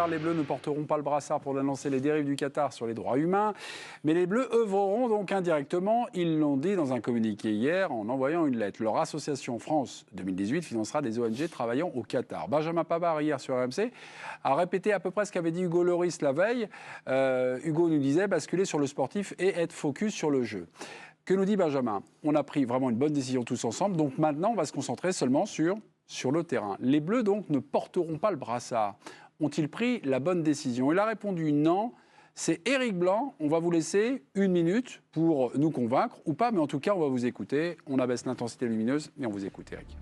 Les Bleus ne porteront pas le brassard pour dénoncer les dérives du Qatar sur les droits humains, mais les Bleus œuvreront donc indirectement, ils l'ont dit dans un communiqué hier en envoyant une lettre. Leur association France 2018 financera des ONG travaillant au Qatar. Benjamin Pavard, hier sur RMC, a répété à peu près ce qu'avait dit Hugo Lloris la veille. Hugo nous disait basculer sur le sportif et être focus sur le jeu. Que nous dit Benjamin? On a pris vraiment une bonne décision tous ensemble, donc maintenant on va se concentrer seulement sur le terrain. Les Bleus donc ne porteront pas le brassard. Ont-ils pris la bonne décision? Il a répondu non. C'est Éric Blanc. On va vous laisser une minute pour nous convaincre ou pas, mais en tout cas, on va vous écouter. On abaisse l'intensité lumineuse et on vous écoute, Éric.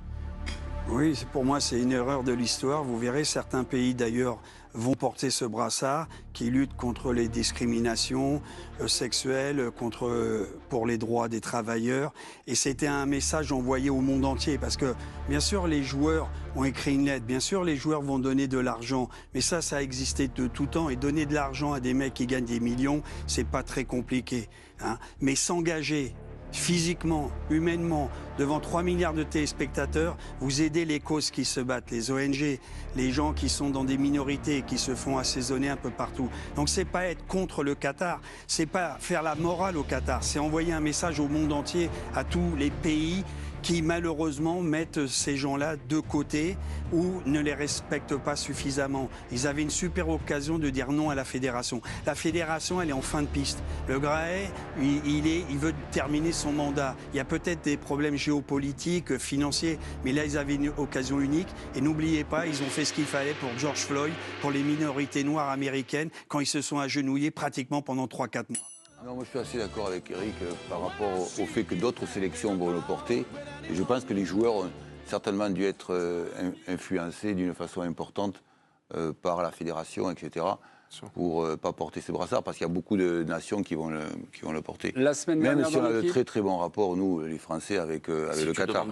Oui, pour moi, c'est une erreur de l'histoire. Vous verrez, certains pays, d'ailleurs, vont porter ce brassard qui lutte contre les discriminations sexuelles, pour les droits des travailleurs. Et c'était un message envoyé au monde entier. Parce que, bien sûr, les joueurs ont écrit une lettre. Bien sûr, les joueurs vont donner de l'argent. Mais ça a existé de tout temps. Et donner de l'argent à des mecs qui gagnent des millions, c'est pas très compliqué, hein. Mais s'engager physiquement, humainement, devant 3 milliards de téléspectateurs, vous aidez les causes qui se battent, les ONG, les gens qui sont dans des minorités, qui se font assaisonner un peu partout. Donc c'est pas être contre le Qatar, c'est pas faire la morale au Qatar, c'est envoyer un message au monde entier, à tous les pays qui malheureusement mettent ces gens-là de côté ou ne les respectent pas suffisamment. Ils avaient une super occasion de dire non à la fédération. La fédération, elle est en fin de piste. Le Graet, il veut terminer son mandat. Il y a peut-être des problèmes géopolitiques, financiers, mais là, ils avaient une occasion unique. Et n'oubliez pas, ils ont fait ce qu'il fallait pour George Floyd, pour les minorités noires américaines, quand ils se sont agenouillés pratiquement pendant 3-4 mois. Non, moi je suis assez d'accord avec Eric par rapport au fait que d'autres sélections vont le porter. Et je pense que les joueurs ont certainement dû être influencés d'une façon importante par la fédération, etc. pour ne pas porter ce brassard, parce qu'il y a beaucoup de nations qui vont le porter. La semaine Même dernière, si on a de très très bons rapports, nous, les Français, avec le Qatar.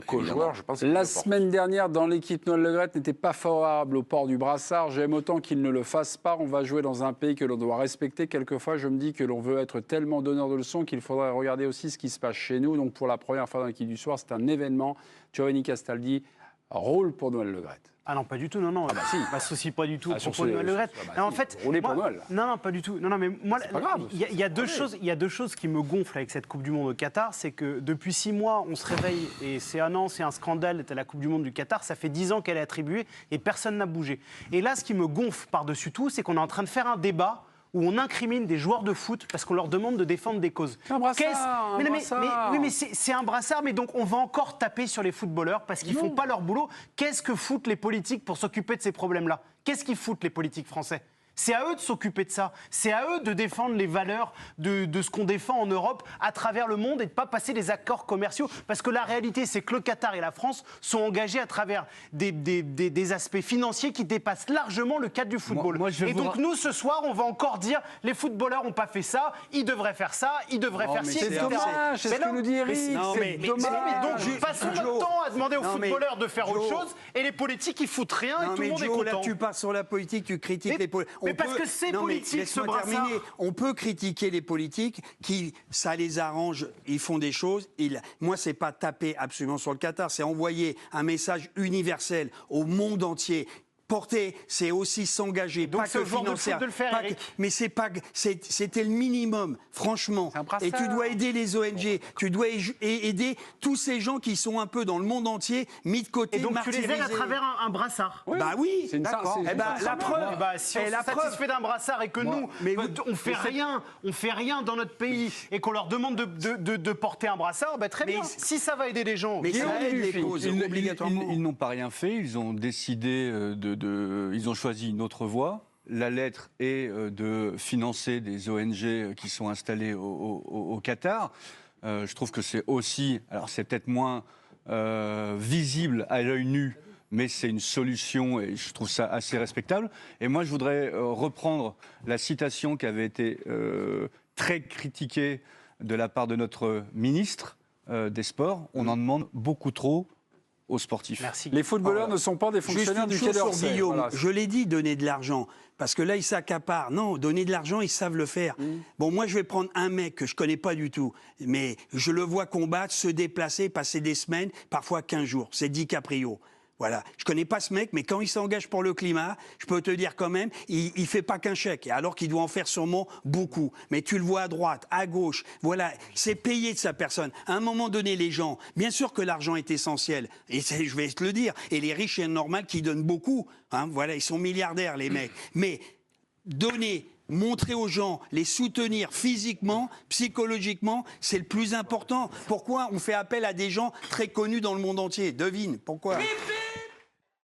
La semaine dernière, dans l'équipe, Noël Le Graët n'était pas favorable au port du brassard. J'aime autant qu'il ne le fasse pas. On va jouer dans un pays que l'on doit respecter. Quelquefois, je me dis que l'on veut être tellement donneur de leçons qu'il faudrait regarder aussi ce qui se passe chez nous. Donc, pour la première fois dans l'équipe du soir, c'est un événement. Giovanni Castaldi roule pour Noël Le Graët. Ah non, pas du tout, non. Ah bah si. Je m'associe pas du tout pour Noël Le Graët. En fait, rouler pour Noël. Non, pas du tout. Non, mais moi, c'est pas grave. Il y a deux choses qui me gonflent avec cette Coupe du Monde au Qatar, c'est que depuis 6 mois, on se réveille et c'est un scandale d'être à la Coupe du Monde du Qatar. Ça fait 10 ans qu'elle est attribuée et personne n'a bougé. Et là, ce qui me gonfle par-dessus tout, c'est qu'on est en train de faire un débat où on incrimine des joueurs de foot parce qu'on leur demande de défendre des causes. Un brassard, Oui, mais c'est un brassard, mais donc on va encore taper sur les footballeurs parce qu'ils font pas leur boulot. Qu'est-ce que foutent les politiques pour s'occuper de ces problèmes-là? Qu'est-ce qu'ils foutent les politiques français? C'est à eux de s'occuper de ça. C'est à eux de défendre les valeurs de ce qu'on défend en Europe à travers le monde et de ne pas passer des accords commerciaux. Parce que la réalité, c'est que le Qatar et la France sont engagés à travers des aspects financiers qui dépassent largement le cadre du football. Et donc nous, ce soir, on va encore dire les footballeurs n'ont pas fait ça, ils devraient faire ça, ils devraient faire ci, c'est etc. dommage, c'est ce que nous dit Eric. Mais donc, passons notre temps à demander aux footballeurs de faire autre chose et les politiques, ils foutent rien et tout le monde est content. Là, tu pars sur la politique, tu critiques les politiques. Mais parce que c'est politique, ce brassard. On peut critiquer les politiques qui, ça les arrange, ils font des choses. Moi, c'est pas taper absolument sur le Qatar, c'est envoyer un message universel au monde entier. Porter, c'est aussi s'engager, donc pas que financière. De le faire, Eric. Mais c'était le minimum, franchement. Et tu dois aider les ONG, tu dois aider tous ces gens qui sont un peu dans le monde entier, mis de côté, et donc martyrisés. tu les aides à travers un brassard. Bah oui, d'accord. La preuve, si on est satisfait d'un brassard et que nous, on fait rien dans notre pays et qu'on leur demande de porter un brassard, très bien. Si ça va aider les gens, mais ça aide les causes, obligatoirement. Ils n'ont pas rien fait, ils ont décidé ils ont choisi une autre voie. La lettre est de financer des ONG qui sont installées au Qatar. Je trouve que c'est aussi, alors c'est peut-être moins visible à l'œil nu, mais c'est une solution et je trouve ça assez respectable. Et moi, je voudrais reprendre la citation qui avait été très critiquée de la part de notre ministre des Sports. On en demande beaucoup trop aux sportifs. Merci. Les footballeurs ne sont pas des fonctionnaires du Quai d'Orsay. Guillaume, voilà. Je l'ai dit, donner de l'argent. Parce que là, ils s'accaparent. Non, donner de l'argent, ils savent le faire. Bon, moi, je vais prendre un mec que je connais pas du tout, mais je le vois combattre, se déplacer, passer des semaines, parfois 15 jours. C'est DiCaprio. Voilà, je connais pas ce mec, mais quand il s'engage pour le climat, je peux te dire quand même, il fait pas qu'un chèque, alors qu'il doit en faire sûrement beaucoup. Mais tu le vois à droite, à gauche, voilà, c'est payé de sa personne. À un moment donné, les gens, bien sûr que l'argent est essentiel, et je vais te le dire, et les riches, c'est normal qu'ils donnent beaucoup, hein, voilà, ils sont milliardaires les mecs, mais donner, montrer aux gens, les soutenir physiquement, psychologiquement, c'est le plus important. Pourquoi on fait appel à des gens très connus dans le monde entier? Devine, pourquoi?